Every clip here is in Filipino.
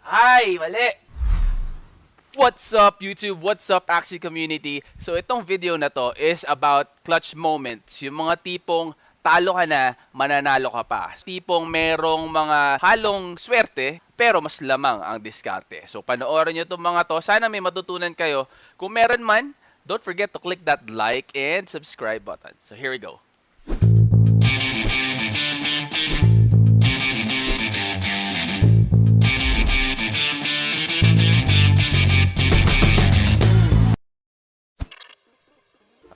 Ay, mali! What's up YouTube? What's up Axie community? So itong video na to is about clutch moments. Yung mga tipong talo ka na, mananalo ka pa. Tipong merong mga halong swerte, pero mas lamang ang diskarte. So panoorin nyo itong mga to. Sana may matutunan kayo. Kung meron man, don't forget to click that like and subscribe button. So here we go.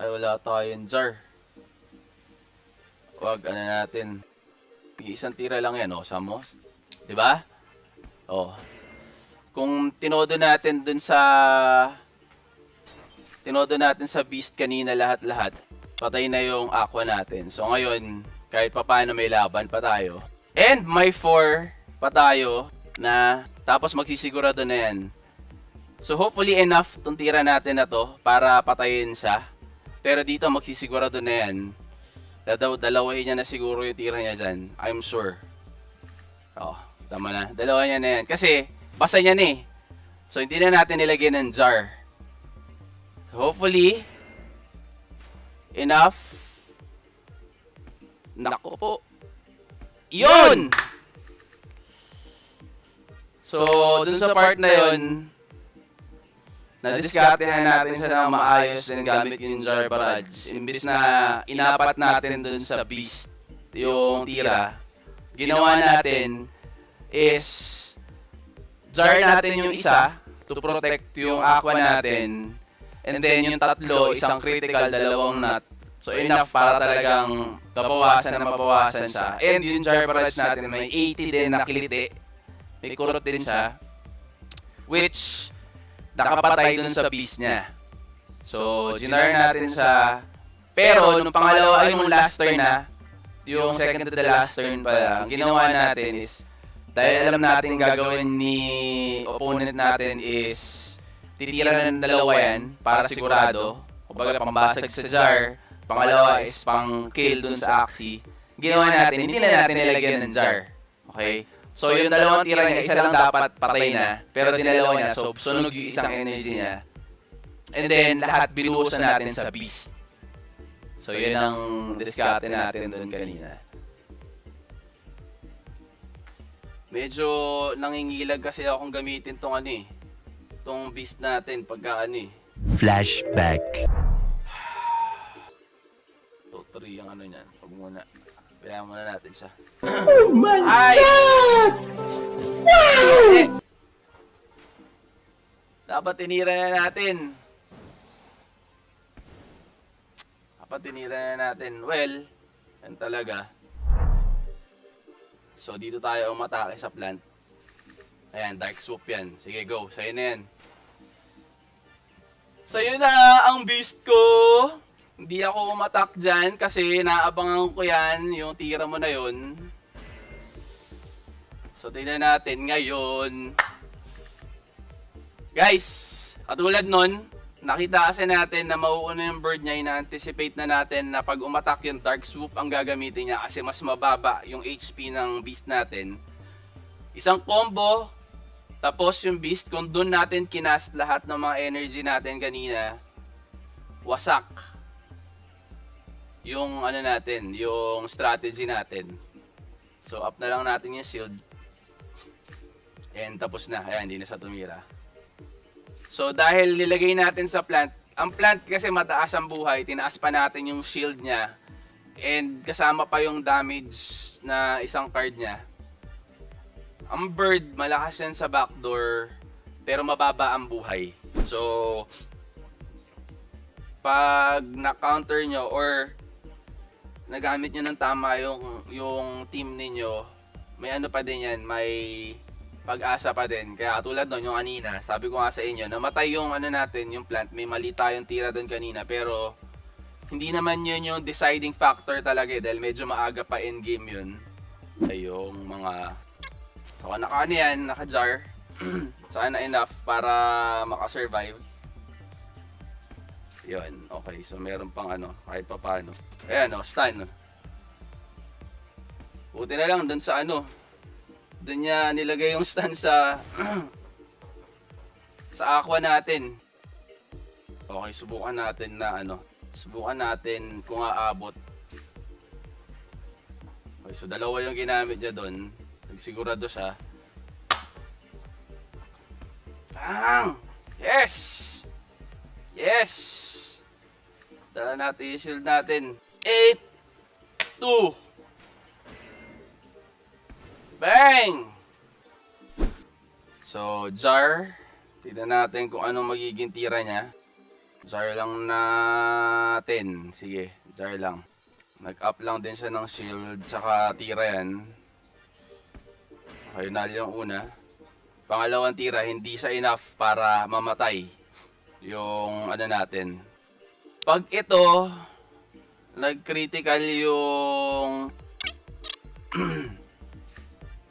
Ay, wala tayong jar. Wag, ano natin. Isang tira lang yan, oh. Samo. Diba? Oh. Kung tinodo natin dun sa... Tinodo natin sa beast kanina lahat-lahat. Patay na yung aqua natin. So ngayon, kahit pa paano may laban pa tayo. And may 4 pa tayo na tapos magsisigurado na yan. So hopefully enough tong tira natin na to para patayin siya. Pero dito magsisigurado na yan. Dalawahin niya na siguro yung tira niya dyan. I'm sure. Oh, tama na. Dalawa niya na yan. Kasi, basa niya na eh. So, hindi na natin nilagyan ng jar. Hopefully, enough. Nako po. Yun! So, dun sa part na yun, nadiskartehan natin siya ng maayos din gamit yung jar barrage. Imbis na inapat natin dun sa beast yung tira, ginawa natin is jar natin yung isa to protect yung aqua natin. And then yung tatlo, isang critical, dalawang nut. So enough para talagang mabawasan siya. And yung jar barrage natin may 80 din na kiliti. May kurot din siya. Which nakapatay dun sa beast niya. So, ginar natin siya. Pero, nung pangalawa, ay yung last turn na, yung second to the last turn pala, ang ginawa natin is, dahil alam natin gagawin ni opponent natin is, titira na ng dalawa yan, para sigurado. Kumbaga, pambasag sa jar. Pangalawa is pang kill dun sa Axie. Ginawa natin, hindi na natin nilagyan ng jar. Okay? So, yung dalawang tira niya, isa lang dapat patay na, pero dinalawa niya, so sunog yung isang energy niya. And then, lahat binuhusan natin sa beast. So, yun ang diskarte natin doon kanina. Medyo nangingilag kasi akong gamitin tong ano eh. Tong beast natin pagka ano eh. Flashback. 2-3 ang ano niyan. Huwag muna. Kailangan muna natin siya. Oh my God! Wow! Dapat tinira na natin. Well, yan talaga. So, dito tayo umatake sa plant. Ayan, dark swoop yan. Sige, go. Sa'yo na yan. Sa'yo na ang beast ko! Hindi ako umatak dyan kasi naabangan ko yan, yung tira mo na yun. So, tingnan natin ngayon. Guys, katulad nun, nakita kasi natin na mauuna yung bird niya, ina-anticipate na natin na pag umatak yung dark swoop ang gagamitin niya kasi mas mababa yung HP ng beast natin. Isang combo, tapos yung beast, kung doon natin kinast lahat ng mga energy natin kanina, wasak yung ano natin, yung strategy natin. So up na lang natin yung shield. And tapos na. Ayan, hindi na siya tumira. So dahil nilagay natin sa plant, ang plant kasi mataas ang buhay, tinaas pa natin yung shield niya. And kasama pa yung damage na isang card niya. Ang bird, malakas yan sa backdoor, pero mababa ang buhay. So pag na-counter nyo or nagamit nyo ng tama yung team ninyo, may ano pa din yan, may pag-asa pa din. Kaya tulad nun, yung kanina, sabi ko nga sa inyo, namatay yung ano natin, yung plant, may mali tayong tira doon kanina, pero hindi naman yun yung deciding factor talaga dahil medyo maaga pa in-game yun. Ay yung mga, so naka-ano yan, naka-jar, sana enough para makasurvive. Yun, okay. So, meron pang ano, kahit pa paano. Ayan, stun. Buti na lang dun sa ano, Doon niya nilagay yung stand sa sa aqua natin. Okay, subukan natin na ano. Subukan natin kung aabot. Okay, so dalawa yung ginamit niya doon. Nagsigurado siya. Bang! Yes! Yes! Dala natin yung shield natin. 8, 2, bang! So, jar. Tignan natin kung anong magiging tira niya. Jar lang natin. Sige, jar lang. Nag-up lang din siya ng shield, tsaka tira yan. Okay, nali yung una. Pangalawang tira, hindi siya enough para mamatay yung ano natin. Pag ito, nag-critical yung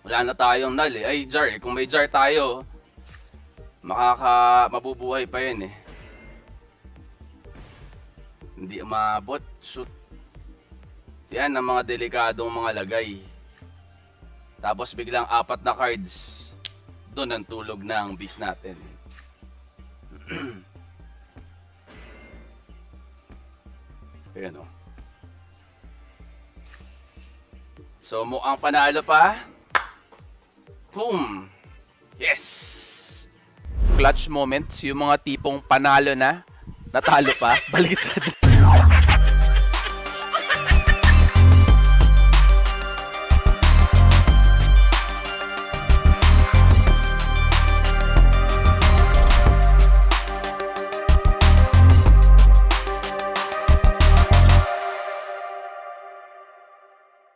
wala na tayong null eh. Ay, jar eh. Kung may jar tayo, mabubuhay pa yun eh. Hindi umabot. Shoot. Yan ang mga delikadong mga lagay. Tapos biglang 4 na cards. Doon ang tulog ng beast natin. Ayan o. So mukhang panalo pa. Boom! Yes! Clutch moments, yung mga tipong panalo na, natalo pa, baliktad.